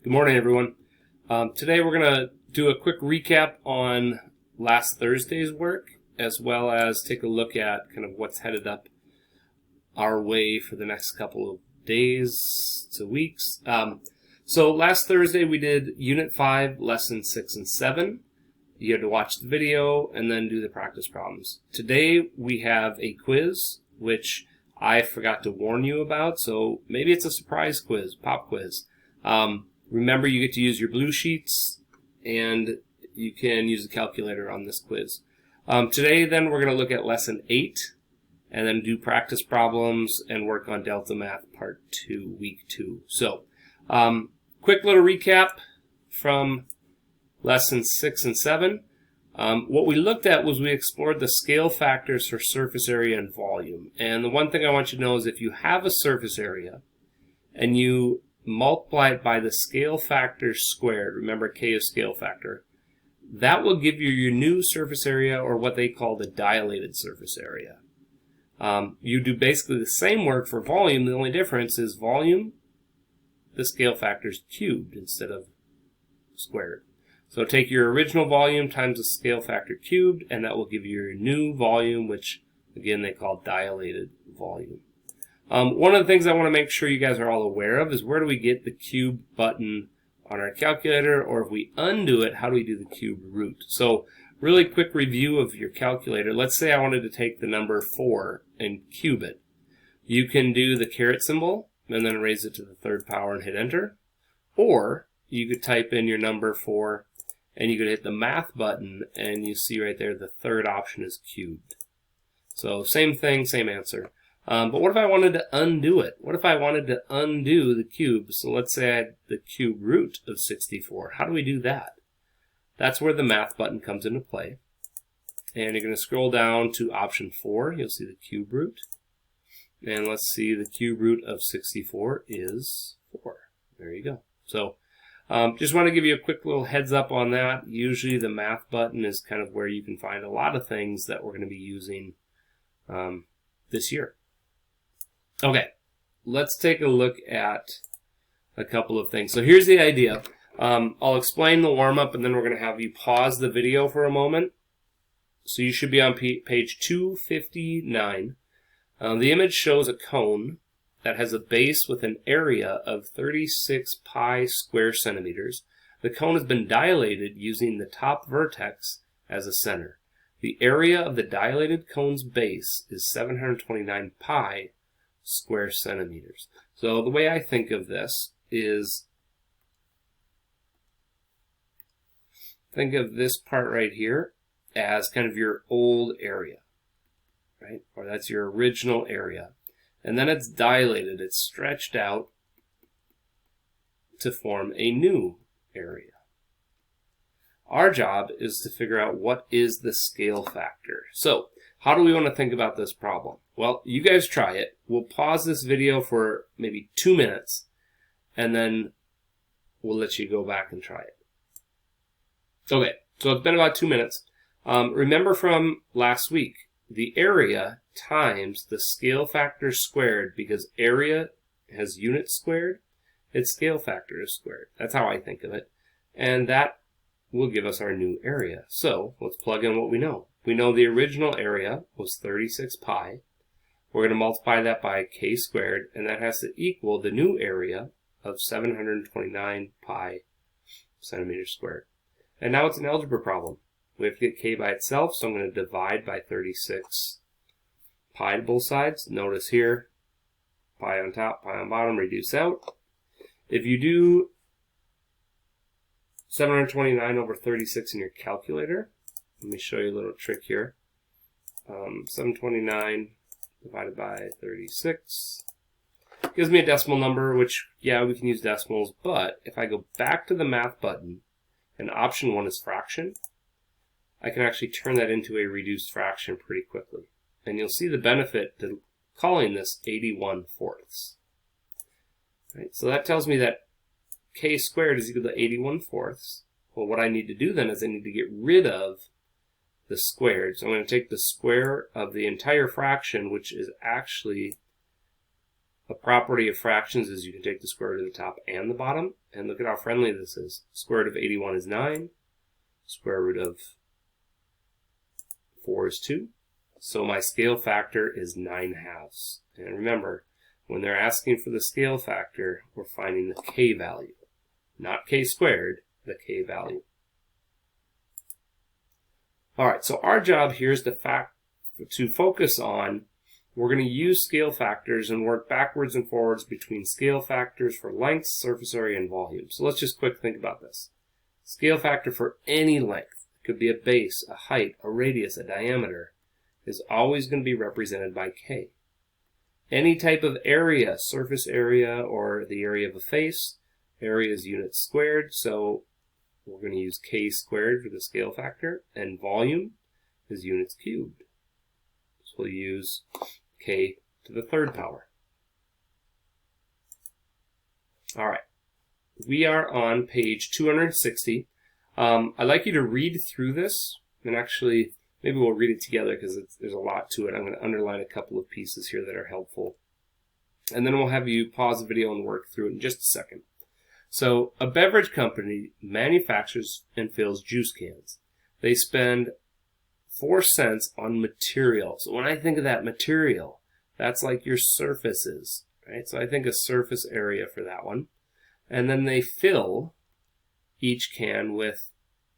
Good morning, everyone. Today we're going to do a quick recap on last Thursday's work, as well as take a look at kind of what's headed up our way for the next couple of days to weeks. So last Thursday we did Unit 5, Lesson 6 and 7. You had to watch the video and then do the practice problems. Today we have a quiz, which I forgot to warn you about, so maybe it's a surprise quiz, pop quiz. Remember, you get to use your blue sheets, and you can use a calculator on this quiz. Today, then, we're going to look at Lesson 8, and then do practice problems and work on Delta Math Part 2, Week 2. So, quick little recap from Lessons 6 and 7. What we looked at was we explored the scale factors for surface area and volume. And the one thing I want you to know is if you have a surface area and you multiply it by the scale factor squared, remember K is scale factor, that will give you your new surface area, or what they call the dilated surface area. You do basically the same work for volume. The only difference is volume, the scale factor is cubed instead of squared. So take your original volume times the scale factor cubed, and that will give you your new volume, which again they call dilated volume. One of the things I want to make sure you guys are all aware of is where do we get the cube button on our calculator, or if we undo it, how do we do the cube root? So really quick review of your calculator. Let's say I wanted to take the number 4 and cube it. You can do the caret symbol and then raise it to the third power and hit enter. Or you could type in your number 4 and you could hit the math button, and you see right there the third option is cubed. So same thing, same answer. But what if I wanted to undo it? What if I wanted to undo the cube? So let's say I had the cube root of 64. How do we do that? That's where the math button comes into play. And you're going to scroll down to option 4. You'll see the cube root. And let's see, the cube root of 64 is 4. There you go. So just want to give you a quick little heads up on that. Usually the math button is kind of where you can find a lot of things that we're going to be using this year. Okay, let's take a look at a couple of things. So here's the idea. I'll explain the warm-up, and then we're going to have you pause the video for a moment. So you should be on page 259. The image shows a cone that has a base with an area of 36 pi square centimeters. The cone has been dilated using the top vertex as a center. The area of the dilated cone's base is 729 pi square centimeters. So the way I think of this is, think of this part right here as kind of your old area, right? Or that's your original area. And then it's dilated, it's stretched out to form a new area. Our job is to figure out what is the scale factor. So how do we want to think about this problem? Well, you guys try it. We'll pause this video for maybe 2 minutes, and then we'll let you go back and try it. Okay, so it's been about 2 minutes. Remember from last week, the area times the scale factor squared, because area has units squared, its scale factor is squared. That's how I think of it. And that will give us our new area. So let's plug in what we know. We know the original area was 36 pi. We're going to multiply that by k squared, and that has to equal the new area of 729 pi centimeters squared. And now it's an algebra problem. We have to get k by itself, so I'm going to divide by 36 pi to both sides. Notice here, pi on top, pi on bottom, reduce out. If you do 729 over 36 in your calculator, let me show you a little trick here. 729 divided by 36 gives me a decimal number, which, yeah, we can use decimals, but if I go back to the math button and option 1 is fraction, I can actually turn that into a reduced fraction pretty quickly. And you'll see the benefit to calling this 81 fourths. Right, so that tells me that k squared is equal to 81 fourths. Well, what I need to do then is I need to get rid of the squared. So I'm going to take the square of the entire fraction, which is actually A property of fractions is you can take the square root of the top and the bottom, and look at how friendly this is. Square root of 81 is 9. Square root of 4 is 2. So my scale factor is 9/2. And remember, when they're asking for the scale factor, we're finding the k value. Not k squared, the k value. Alright, so our job here is to focus on, we're going to use scale factors and work backwards and forwards between scale factors for length, surface area, and volume. So let's just quick think about this. Scale factor for any length, it could be a base, a height, a radius, a diameter, is always going to be represented by k. Any type of area, surface area or the area of a face, area is units squared, so we're going to use k squared for the scale factor, and volume is units cubed. So we'll use k to the third power. All right, we are on page 260. I'd like you to read through this, and actually maybe we'll read it together because there's a lot to it. I'm going to underline a couple of pieces here that are helpful. And then we'll have you pause the video and work through it in just a second. So a beverage company manufactures and fills juice cans. They spend 4 cents on material. So when I think of that material, that's like your surfaces, right? So I think of surface area for that one. And then they fill each can with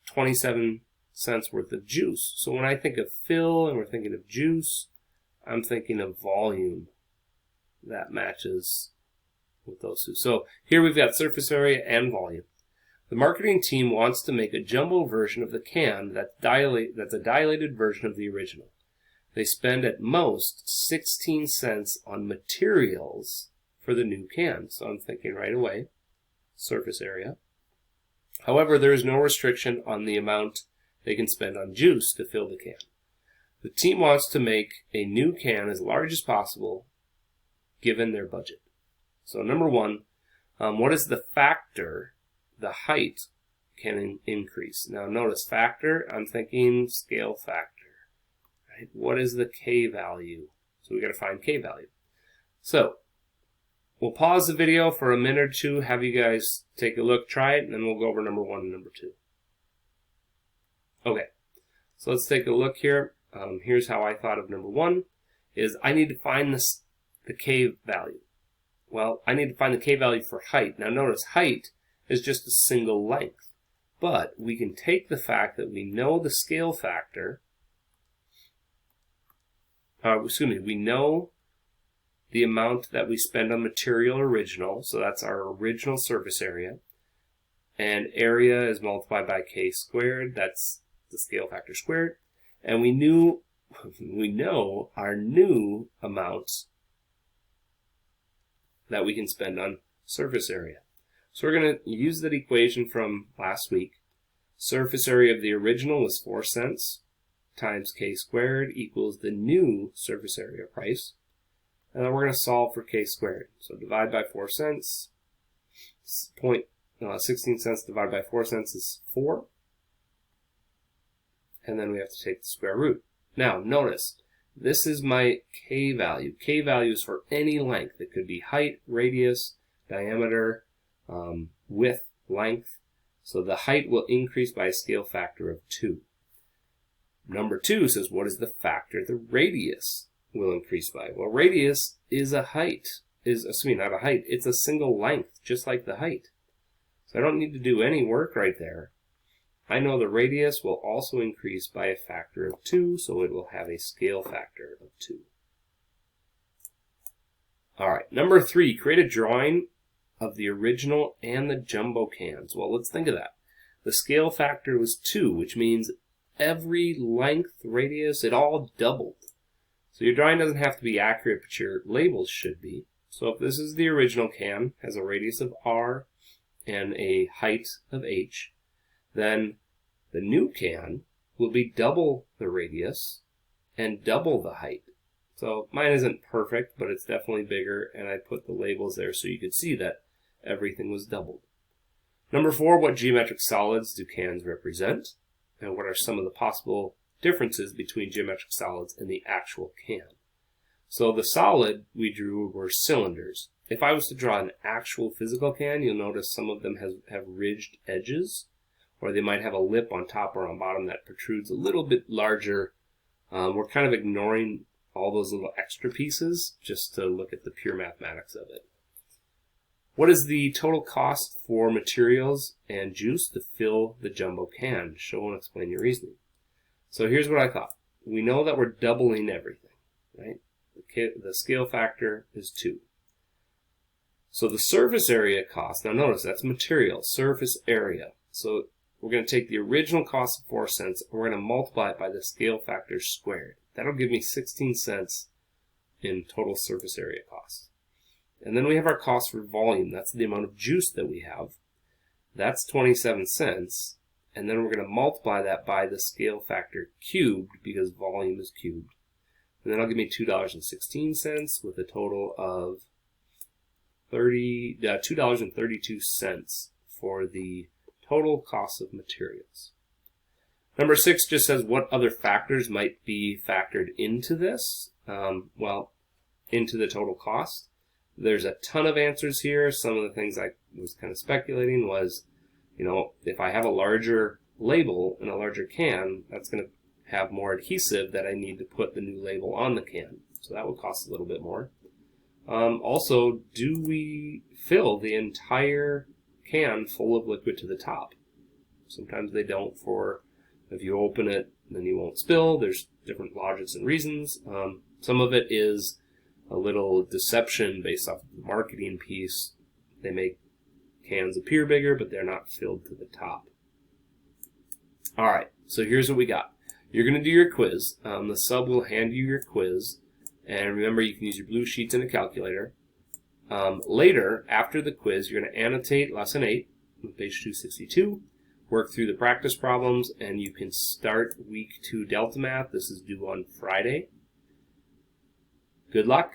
27 cents worth of juice. So when I think of fill and we're thinking of juice, I'm thinking of volume. That matches with those two. So here we've got surface area and volume. The marketing team wants to make a jumbo version of the can that's a dilated version of the original. They spend at most 16 cents on materials for the new can. So I'm thinking right away, surface area. However, there is no restriction on the amount they can spend on juice to fill the can. The team wants to make a new can as large as possible given their budget. So number one, what is the factor the height can increase? Now notice factor, I'm thinking scale factor. Right? What is the k value? So we got to find k value. So we'll pause the video for a minute or two, have you guys take a look, try it, and then we'll go over number 1 and number 2. Okay, so let's take a look here. Here's how I thought of number 1, is I need to find the k value. Well, I need to find the k value for height. Now notice height is just a single length, but we can take the fact that we know the scale factor, we know the amount that we spend on material original, so that's our original surface area, and area is multiplied by k squared, that's the scale factor squared, and we know our new amounts that we can spend on surface area. So we're going to use that equation from last week. Surface area of the original was 4 cents times k squared equals the new surface area price. And then we're going to solve for k squared. So divide by 4 cents. 16 cents divided by 4 cents is 4. And then we have to take the square root. Now notice, this is my k value. K value is for any length. It could be height, radius, diameter, width, length. So the height will increase by a scale factor of 2. Number 2 says, what is the factor the radius will increase by? Well, radius is a height. Not a height. It's a single length, just like the height. So I don't need to do any work right there. I know the radius will also increase by a factor of 2, so it will have a scale factor of 2. All right, number 3, create a drawing of the original and the jumbo cans. Well, let's think of that. The scale factor was 2, which means every length, radius, it all doubled. So your drawing doesn't have to be accurate, but your labels should be. So if this is the original can, has a radius of r and a height of h, then the new can will be double the radius and double the height. So mine isn't perfect, but it's definitely bigger, and I put the labels there so you could see that everything was doubled. Number 4, what geometric solids do cans represent? And what are some of the possible differences between geometric solids and the actual can? So the solid we drew were cylinders. If I was to draw an actual physical can, you'll notice some of them have ridged edges, or they might have a lip on top or on bottom that protrudes a little bit larger. We're kind of ignoring all those little extra pieces just to look at the pure mathematics of it. What is the total cost for materials and juice to fill the jumbo can? Show and explain your reasoning. So here's what I thought. We know that we're doubling everything, right? The scale factor is 2. So the surface area cost, now notice that's material, surface area. So we're going to take the original cost of 4 cents, and we're going to multiply it by the scale factor squared. That'll give me 16 cents in total surface area cost. And then we have our cost for volume. That's the amount of juice that we have. That's 27 cents. And then we're going to multiply that by the scale factor cubed, because volume is cubed. And then that'll give me $2.16 with a total of $2.32 for the total cost of materials. Number 6 just says what other factors might be factored into this. Into the total cost. There's a ton of answers here. Some of the things I was kind of speculating was, if I have a larger label and a larger can, that's going to have more adhesive that I need to put the new label on the can. So that would cost a little bit more. Also, do we fill the entire can full of liquid to the top? Sometimes they don't. If you open it, then you won't spill. There's different logics and reasons. Some of it is a little deception based off of the marketing piece. They make cans appear bigger, but they're not filled to the top. All right, so here's what we got. You're going to do your quiz. The sub will hand you your quiz. And remember, you can use your blue sheets and a calculator. Later, after the quiz, you're going to annotate Lesson 8 on page 262, work through the practice problems, and you can start Week 2 Delta Math. This is due on Friday. Good luck.